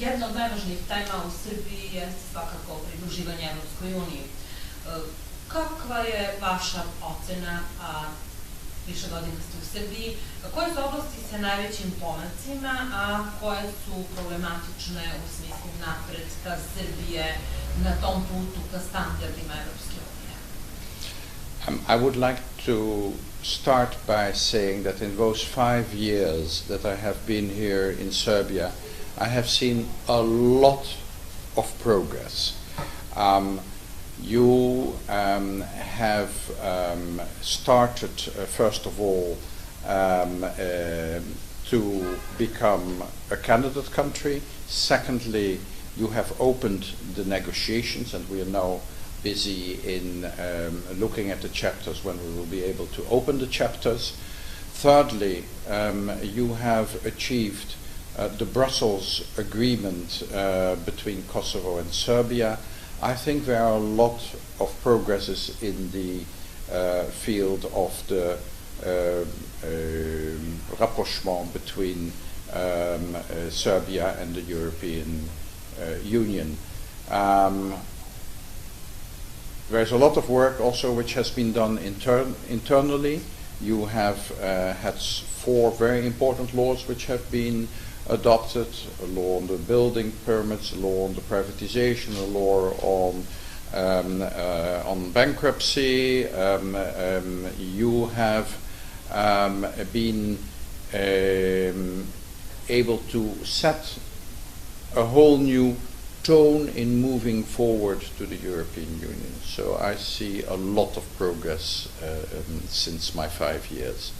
Jedna od najvažnijih tema u Srbiji je svakako pridruživanje Evropskoj uniji. Kakva je vaša ocena, a više godina ste u Srbiji, koje su oblasti sa najvećim pomacima, a koje su problematične u smislu napretka Srbije na tom putu ka standardima Evropske unije? I would like to start by saying that in those 5 years that I have been here in Serbia, I have seen a lot of progress. You have started, first of all, to become a candidate country. Secondly, you have opened the negotiations, and we are now busy in looking at the chapters when we will be able to open the chapters. Thirdly, you have achieved the Brussels agreement between Kosovo and Serbia. I think there are a lot of progresses in the field of the rapprochement between Serbia and the European Union. There's a lot of work also which has been done internally. You have had 4 very important laws which have been adopted: a law on the building permits, a law on the privatization, a law on bankruptcy. You have been able to set a whole new tone in moving forward to the European Union. So I see a lot of progress since my 5 years,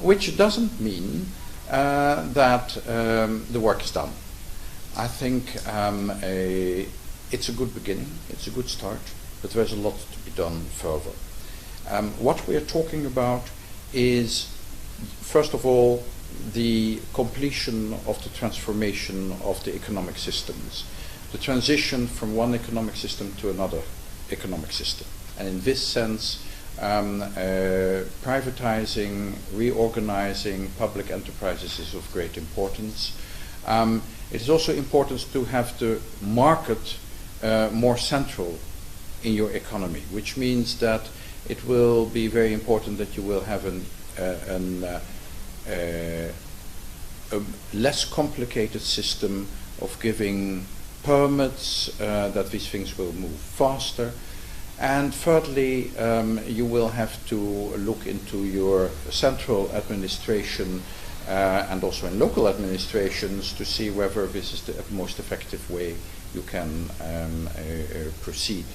which doesn't mean that the work is done. I think it's a good beginning, it's a good start, but there's a lot to be done further. What we are talking about is, first of all, the completion of the transformation of the economic systems, the transition from one economic system to another economic system. And in this sense, privatizing, reorganizing public enterprises is of great importance. It is also important to have the market more central in your economy, which means that it will be very important that you will have a less complicated system of giving permits, that these things will move faster. And thirdly, you will have to look into your central administration and also in local administrations to see whether this is the most effective way you can proceed.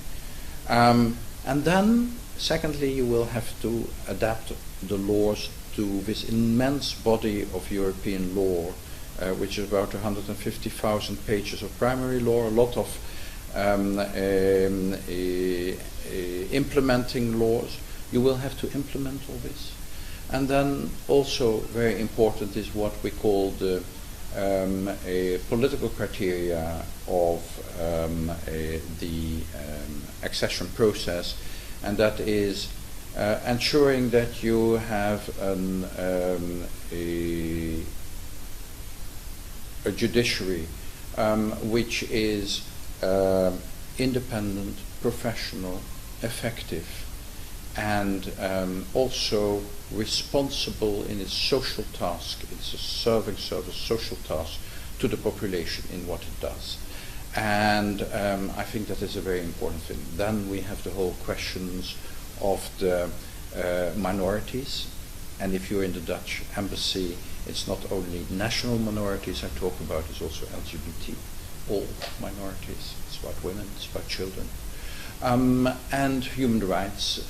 And then, secondly, you will have to adapt the laws to this immense body of European law, which is about 150,000 pages of primary law, a lot of implementing laws. You will have to implement all this. And then also very important is what we call the political criteria of the accession process, and that is ensuring that you have a judiciary which is independent, professional, effective, and also responsible in its social task. It's a serving service, social task to the population in what it does. And I think that is a very important thing. Then we have the whole questions of the minorities. And if you're in the Dutch embassy, it's not only national minorities I talk about, it's also LGBT, all minorities. It's about women, it's about children. And human rights,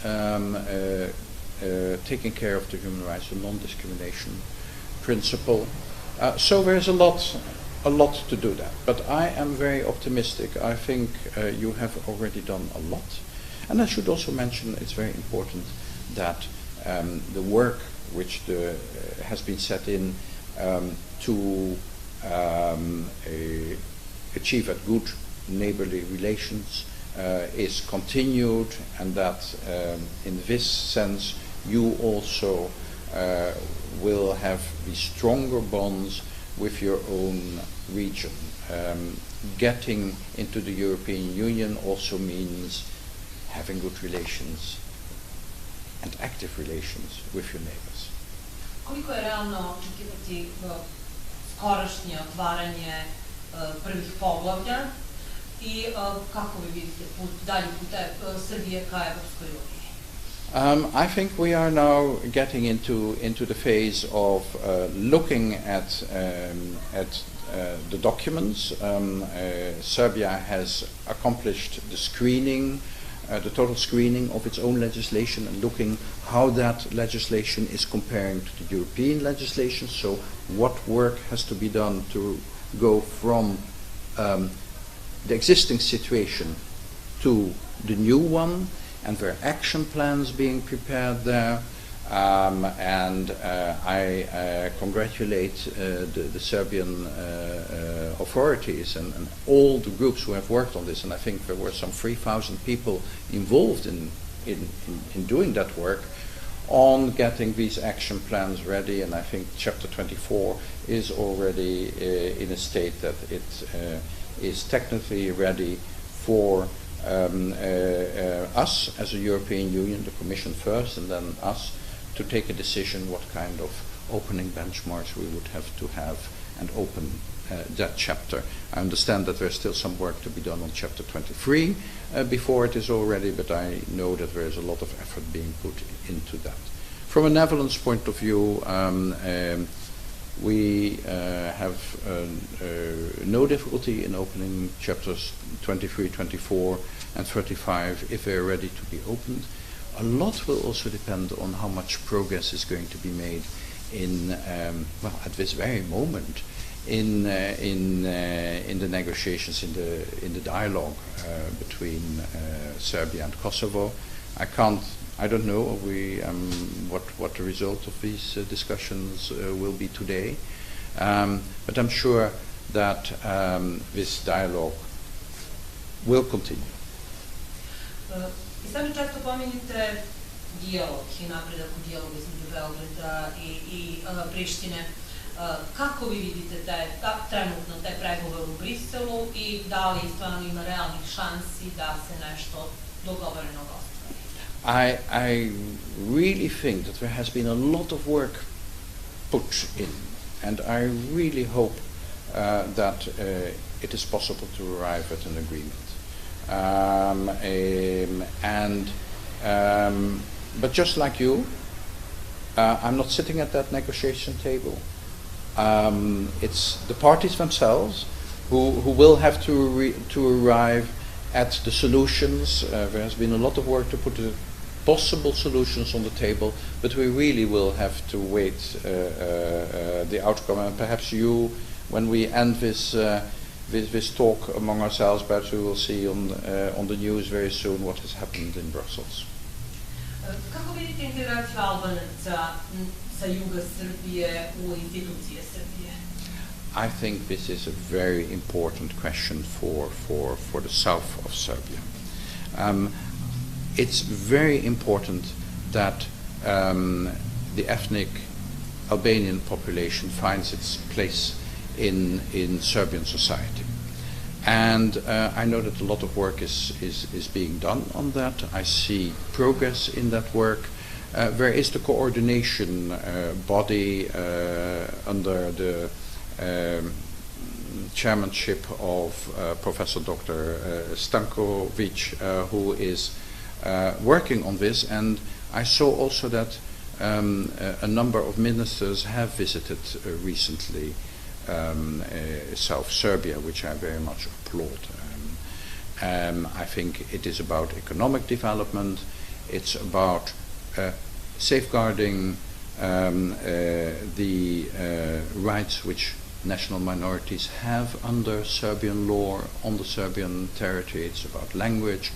taking care of the human rights, the non-discrimination principle. So there's a lot to do that. But I am very optimistic. I think you have already done a lot. And I should also mention it's very important that the work which has been set in to achieve a good neighborly relations is continued, and that in this sense you also will have the stronger bonds with your own region. getting into the European Union also means having good relations and active relations with your neighbors. Koliko je realno očekivati skorašnje otvaranje prvih poglavlja i kako vi vidite dalji put Srbije ka Evropskoj uniji? I think we are now getting into the phase of looking at the documents. Serbia has accomplished the screening, the total screening of its own legislation, and looking how that legislation is comparing to the European legislation. So what work has to be done to go from the existing situation to the new one, and there are action plans being prepared there. And I congratulate the Serbian authorities and all the groups who have worked on this, and I think there were some 3,000 people involved in doing that work on getting these action plans ready, and I think Chapter 24 is already in a state that it is technically ready for us as a European Union, the Commission first, and then us, to take a decision what kind of opening benchmarks we would have to have and open that chapter. I understand that there's still some work to be done on Chapter 23 before it is all ready, but I know that there is a lot of effort being put into that. From a Netherlands point of view, we have no difficulty in opening chapters 23, 24 and 35 if they're ready to be opened. A lot will also depend on how much progress is going to be made in, at this very moment, in the negotiations, in the dialogue between Serbia and Kosovo. I don't know what the result of these discussions will be today, but I'm sure that this dialogue will continue. I sami često pominjete dijalog i napredak u dijalogu između Beograda i Prištine. Kako vi vidite trenutno te pregovore u Briselu i da li stvarno ima realnih šansi da se nešto dogovoreno ostvari? I really think that there has been a lot of work put in, and I really hope that it is possible to arrive at an agreement. But just like you, I'm not sitting at that negotiation table. It's the parties themselves who will have to arrive at the solutions. There has been a lot of work to put the possible solutions on the table, but we really will have to wait the outcome. And perhaps you, when we end this talk among ourselves, perhaps we will see on the news very soon what has happened in Brussels. Kako vidite integraciju Albanaca sa juga Srbije u institucije Srbije? I think this is a very important question for the south of Serbia. It's very important that the ethnic Albanian population finds its place in Serbian society. And I know that a lot of work is being done on that. I see progress in that work. There is the coordination body under the chairmanship of Professor Dr. Stokvis, who is working on this, and I saw also that a number of ministers have visited recently South Serbia, which I very much applaud. I think it is about economic development, it's about safeguarding the rights which national minorities have under Serbian law on the Serbian territory. It's about language.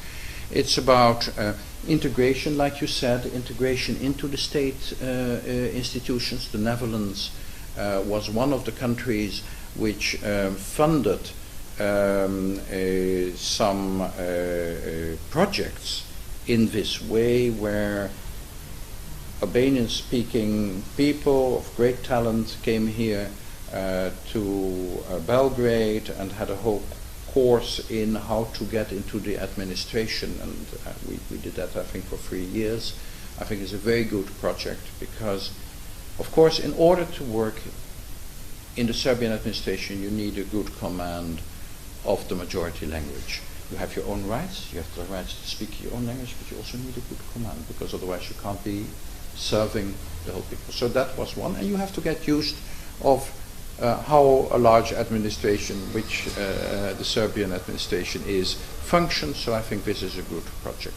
It's about integration, like you said, integration into the state institutions. The Netherlands was one of the countries which funded some projects in this way, where Albanian-speaking people of great talent came here to Belgrade and had a whole course in how to get into the administration, and we did that, I think, for 3 years. I think it's a very good project because, of course, in order to work in the Serbian administration, you need a good command of the majority language. You have your own rights, you have the rights to speak your own language, but you also need a good command, because otherwise you can't be serving the whole people. So that was one, and you have to get used of how a large administration, which the Serbian administration is, functions. So I think this is a good project.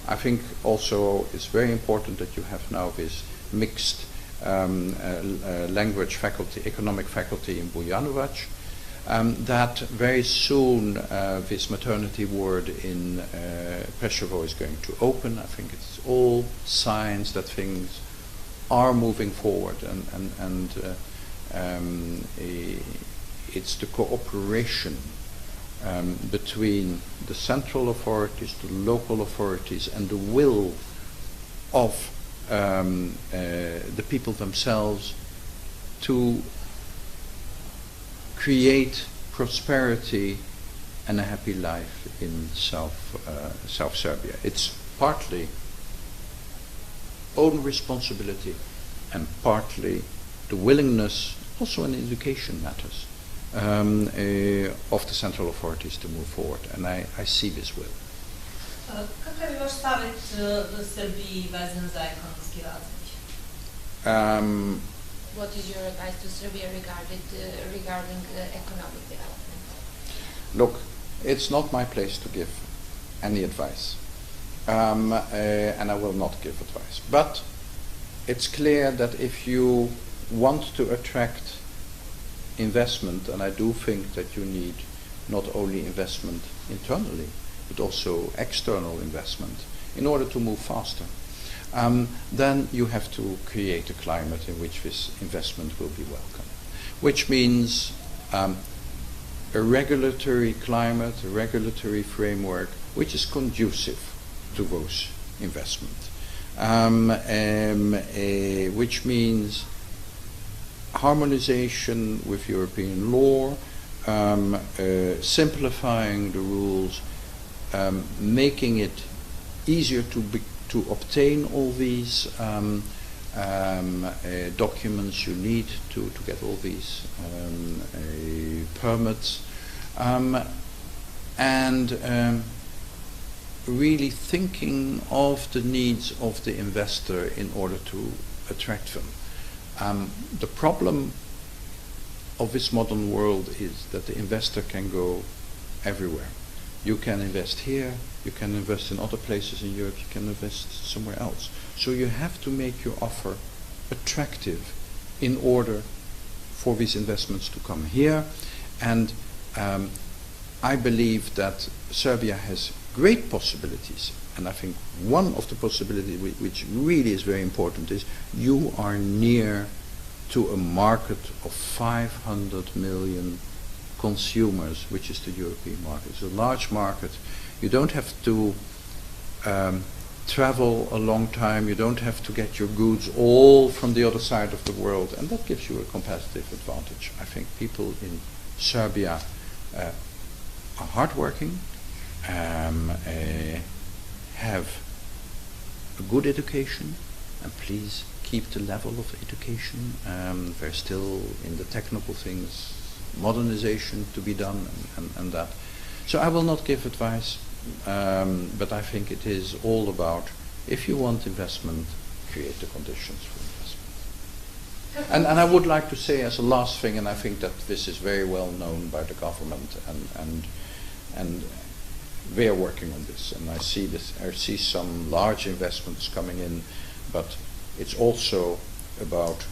I think also it's very important that you have now this mixed language faculty, economic faculty in Bujanovac. That very soon this maternity ward in Preševo is going to open. I think it's all signs that things are moving forward, and it's the cooperation between the central authorities, the local authorities, and the will of the people themselves to create prosperity and a happy life in South Serbia. It's partly own responsibility and partly the willingness, also in education matters, of the central authorities to move forward, and I see this will. Kakav je vaš savjet Srbiji vezan za ekonomski razvoj? What is your advice to Serbia regarding economic development? Look, it's not my place to give any advice, and I will not give advice. But it's clear that if you want to attract investment, and I do think that you need not only investment internally, but also external investment in order to move faster, then you have to create a climate in which this investment will be welcome, which means a regulatory climate, a regulatory framework which is conducive to those investments, which means harmonization with European law, simplifying the rules, making it easier to obtain all these documents you need to get all these permits, and really thinking of the needs of the investor in order to attract them. The problem of this modern world is that the investor can go everywhere. You can invest here, you can invest in other places in Europe, you can invest somewhere else. So you have to make your offer attractive in order for these investments to come here. And I believe that Serbia has great possibilities. And I think one of the possibilities which really is very important is you are near to a market of 500 million consumers, which is the European market. It's a large market. You don't have to travel a long time. You don't have to get your goods all from the other side of the world, and that gives you a competitive advantage. I think people in Serbia are hardworking, have a good education, and please keep the level of education. They're still in the technical things, modernization to be done, and that. So I will not give advice, but I think it is all about, if you want investment, create the conditions for investment. And I would like to say as a last thing, and I think that this is very well known by the government, and they are working on this, and I see some large investments coming in, but it's also about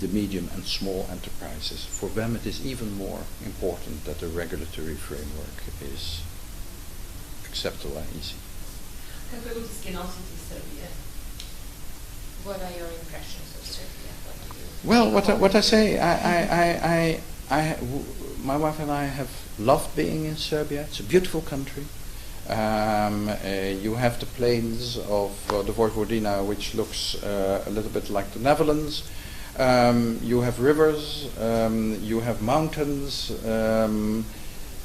the medium and small enterprises. For them it is even more important that the regulatory framework is acceptable and easy. Kakve utiske nosite iz Srbije? What are your impressions of Serbia? Well, what I say, my wife and I have loved being in Serbia. It's a beautiful country. You have the plains of the Vojvodina, which looks a little bit like the Netherlands. You have rivers, you have mountains,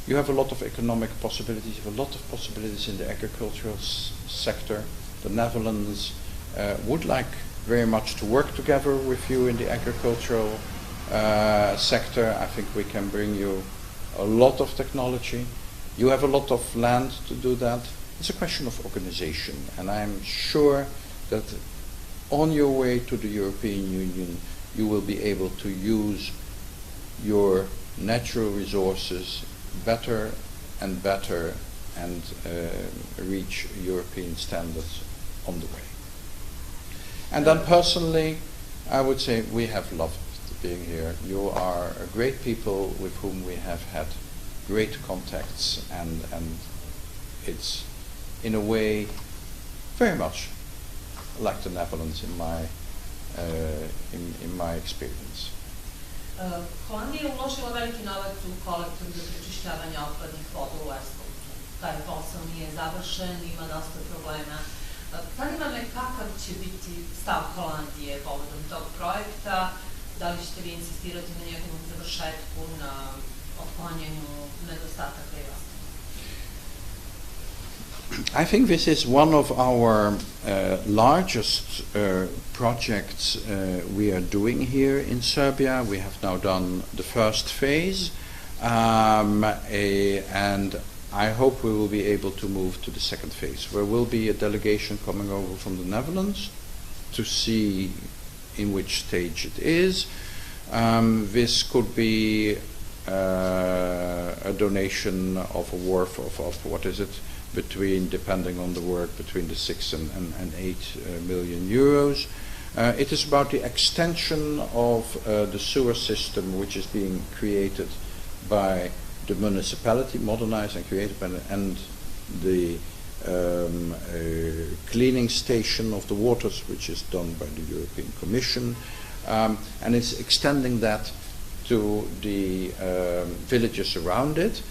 you have a lot of economic possibilities, you have a lot of possibilities in the agricultural sector. The Netherlands would like very much to work together with you in the agricultural sector. I think we can bring you a lot of technology. You have a lot of land to do that. It's a question of organization, and I'm sure that on your way to the European Union you will be able to use your natural resources better and better and reach European standards on the way. And then personally, I would say we have loved being here. You are a great people with whom we have had great contacts, and it's in a way very much like the Netherlands in my experience. Holandija je uložila veliki novac u kolektor za prečišćavanje otpadnih voda u Stokvisu. Taj posao nije završen, ima dosta problema. Zanima me kakav će biti stav Holandije povodom tog projekta, da li ćete vi insistirati na njegovom završetku, na otklanjanju nedostataka i ostalo? I think this is one of our largest projects we are doing here in Serbia. We have now done the first phase, and I hope we will be able to move to the second phase. There will be a delegation coming over from the Netherlands to see in which stage it is. This could be a donation of a worth of what is it? Between, depending on the work, between the 6 and 8 million euros. It is about the extension of the sewer system which is being created by the municipality, modernized and created by and the cleaning station of the waters, which is done by the European Commission, and it's extending that to the villages around it.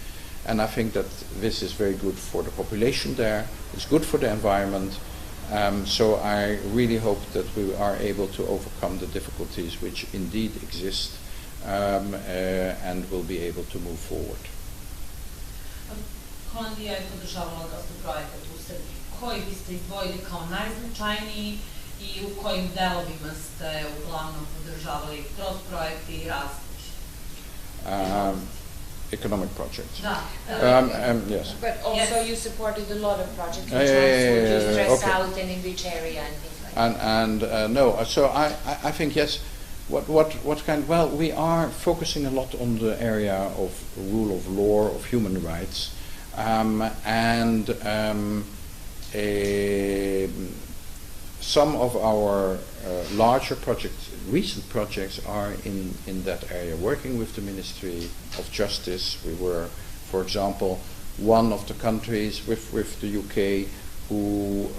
And I think that this is very good for the population there, it's good for the environment, so I really hope that we are able to overcome the difficulties which indeed exist and will be able to move forward. Holandija je podržavala dosta projekata u Srbiji. Koji biste izdvojili kao najznačajniji i u kojim delovima ste uglavnom podržavali kroz projekte i različite? Economic projects. Yes. But also you supported a lot of projects which would you stress out and in which area and things like that. No, so I think yes. What kind? Well, we are focusing a lot on the area of rule of law, of human rights, and some of our larger projects, recent projects, are in that area. Working with the Ministry of Justice, we were, for example, one of the countries with the UK who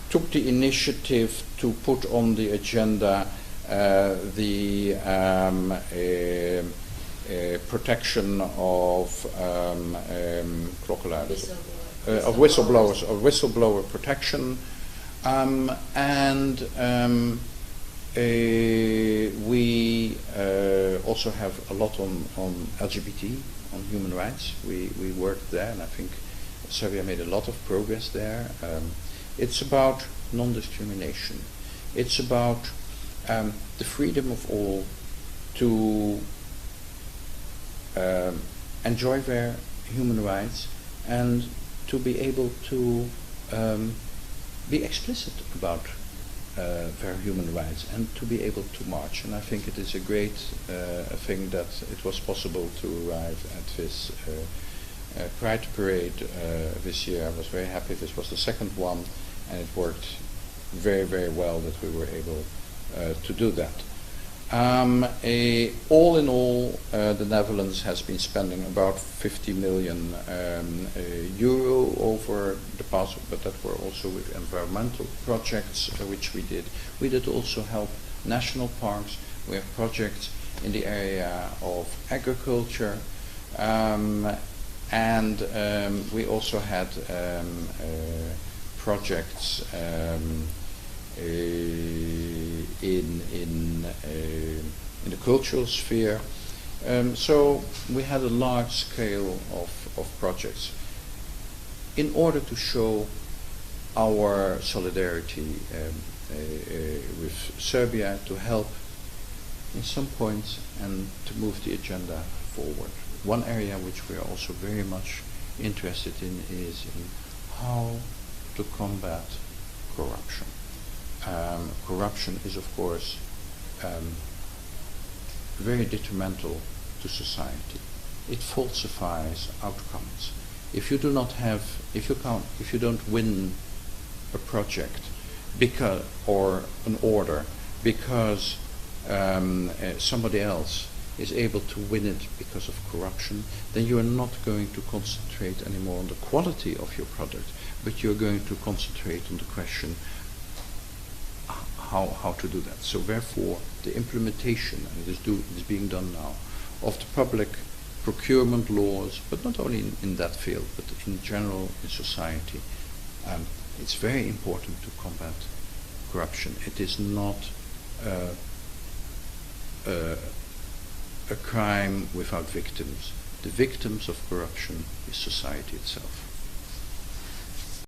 took the initiative to put on the agenda the protection of whistleblower protection, and we also have a lot on LGBT, on human rights. We worked there, and I think Serbia made a lot of progress there. It's about non-discrimination. It's about the freedom of all to enjoy their human rights and to be able to be explicit about their human rights and to be able to march. And I think it is a great thing that it was possible to arrive at this Pride Parade this year. I was very happy. This was the second one, and it worked very, very well that we were able to do that. All in all, the Netherlands has been spending about 50 million euro over the past, but that were also with environmental projects which we did. We did also help national parks. We have projects in the area of agriculture, and we also had projects in the cultural sphere. So we had a large scale of projects in order to show our solidarity with Serbia, to help in some points and to move the agenda forward. One area which we are also very much interested in is in how to combat corruption. Corruption is, of course, very detrimental to society. It falsifies outcomes. If you do not have, if you don't win a project because, or an order because somebody else is able to win it because of corruption, then you are not going to concentrate anymore on the quality of your product, but you're going to concentrate on the question how to do that. So therefore, the implementation, and it is being done now, of the public procurement laws, but not only in that field, but in general in society, it's very important to combat corruption. It is not a crime without victims. The victims of corruption is society itself.